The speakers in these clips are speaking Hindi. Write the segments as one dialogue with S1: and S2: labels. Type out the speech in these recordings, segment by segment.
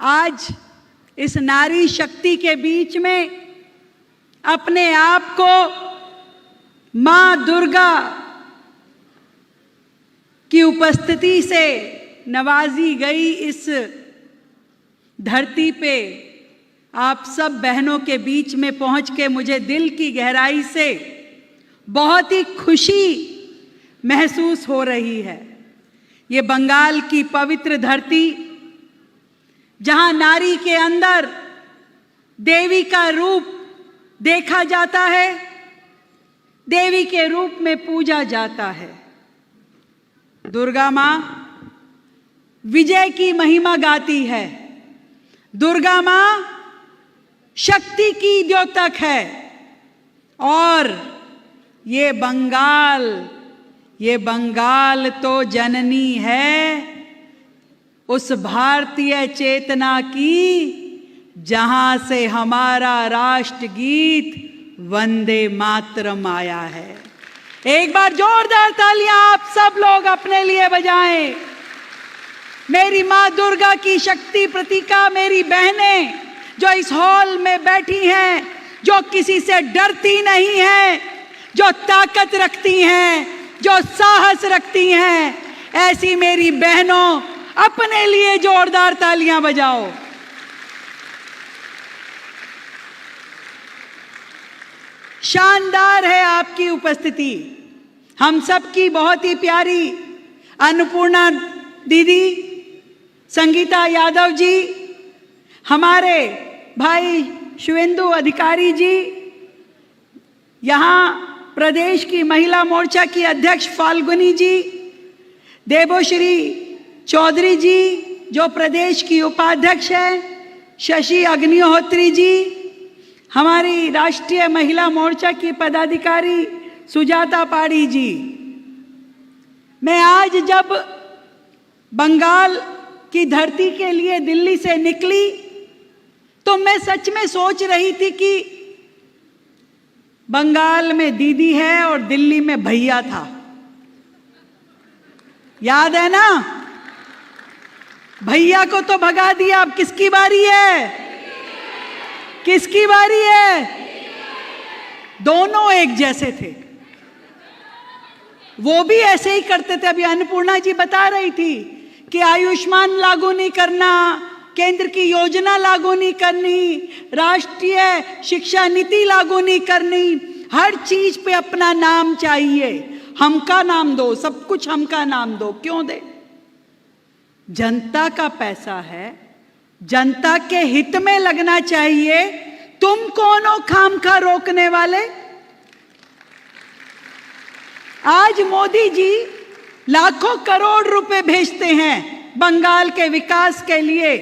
S1: आज इस नारी शक्ति के बीच में अपने आप को मां दुर्गा की उपस्थिति से नवाजी गई इस धरती पे आप सब बहनों के बीच में पहुंच के मुझे दिल की गहराई से बहुत ही खुशी महसूस हो रही है। ये बंगाल की पवित्र धरती, जहां नारी के अंदर देवी का रूप देखा जाता है, देवी के रूप में पूजा जाता है। दुर्गा मां विजय की महिमा गाती है। दुर्गा मां शक्ति की द्योतक है। और ये बंगाल तो जननी है उस भारतीय चेतना की जहां से हमारा राष्ट्रगीत वंदे मातरम आया है। एक बार जोरदार तालियां आप सब लोग अपने लिए बजाएं। मेरी मां दुर्गा की शक्ति प्रतीका, मेरी बहनें जो इस हॉल में बैठी हैं, जो किसी से डरती नहीं हैं, जो ताकत रखती हैं, जो साहस रखती हैं, ऐसी मेरी बहनों अपने लिए जोरदार तालियां बजाओ। शानदार है आपकी उपस्थिति। हम सब की बहुत ही प्यारी अन्नपूर्णा दीदी, संगीता यादव जी, हमारे भाई शुभेंदु अधिकारी जी, यहाँ प्रदेश की महिला मोर्चा की अध्यक्ष फाल्गुनी जी, देवोश्री चौधरी जी जो प्रदेश की उपाध्यक्ष है, शशि अग्निहोत्री जी, हमारी राष्ट्रीय महिला मोर्चा की पदाधिकारी सुजाता पाड़ी जी। मैं आज जब बंगाल की धरती के लिए दिल्ली से निकली तो मैं सच में सोच रही थी कि बंगाल में दीदी है और दिल्ली में भैया था। याद है ना? भैया को तो भगा दिया, अब किसकी बारी है? किसकी बारी है? दोनों एक जैसे थे, वो भी ऐसे ही करते थे। अभी अन्नपूर्णा जी बता रही थी कि आयुष्मान लागू नहीं करना, केंद्र की योजना लागू नहीं करनी, राष्ट्रीय शिक्षा नीति लागू नहीं करनी, हर चीज पे अपना नाम चाहिए। हमका नाम दो, सब कुछ हमका नाम दो। क्यों दे? जनता का पैसा है, जनता के हित में लगना चाहिए। तुम कौन हो खामखा रोकने वाले? आज मोदी जी लाखों करोड़ रुपए भेजते हैं बंगाल के विकास के लिए।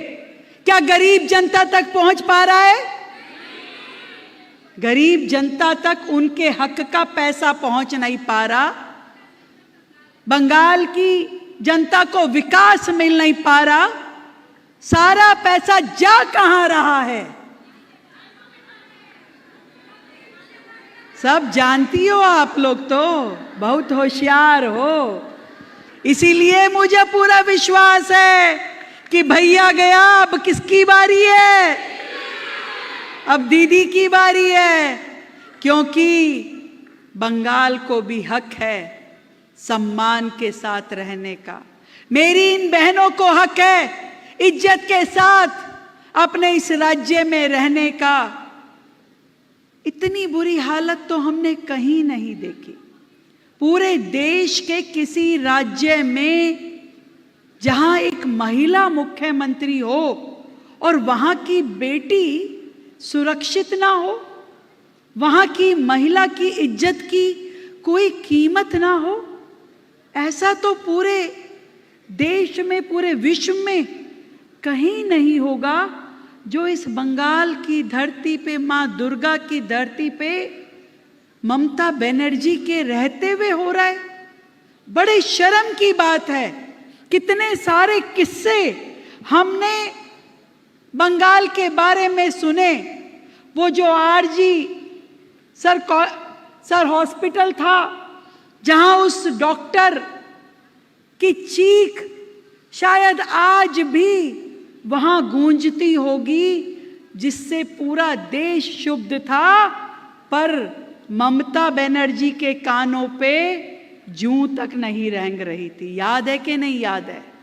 S1: क्या गरीब जनता तक पहुंच पा रहा है? गरीब जनता तक उनके हक का पैसा पहुंच नहीं पा रहा। बंगाल की जनता को विकास मिल नहीं पा रहा। सारा पैसा जा कहां रहा है? सब जानती हो आप लोग, तो बहुत होशियार हो। इसीलिए मुझे पूरा विश्वास है कि भैया गया, अब किसकी बारी है? अब दीदी की बारी है। क्योंकि बंगाल को भी हक है सम्मान के साथ रहने का। मेरी इन बहनों को हक है इज्जत के साथ अपने इस राज्य में रहने का। इतनी बुरी हालत तो हमने कहीं नहीं देखी। पूरे देश के किसी राज्य में जहां एक महिला मुख्यमंत्री हो और वहां की बेटी सुरक्षित ना हो, वहां की महिला की इज्जत की कोई कीमत ना हो, ऐसा तो पूरे देश में, पूरे विश्व में कहीं नहीं होगा जो इस बंगाल की धरती पे, मां दुर्गा की धरती पे ममता बनर्जी के रहते हुए हो रहा है। बड़े शर्म की बात है। कितने सारे किस्से हमने बंगाल के बारे में सुने। वो जो आरजी सर हॉस्पिटल था, जहां उस डॉक्टर की चीख शायद आज भी वहां गूंजती होगी, जिससे पूरा देश शुद्ध था, पर ममता बनर्जी के कानों पे जूं तक नहीं रेंग रही थी। याद है कि नहीं याद है?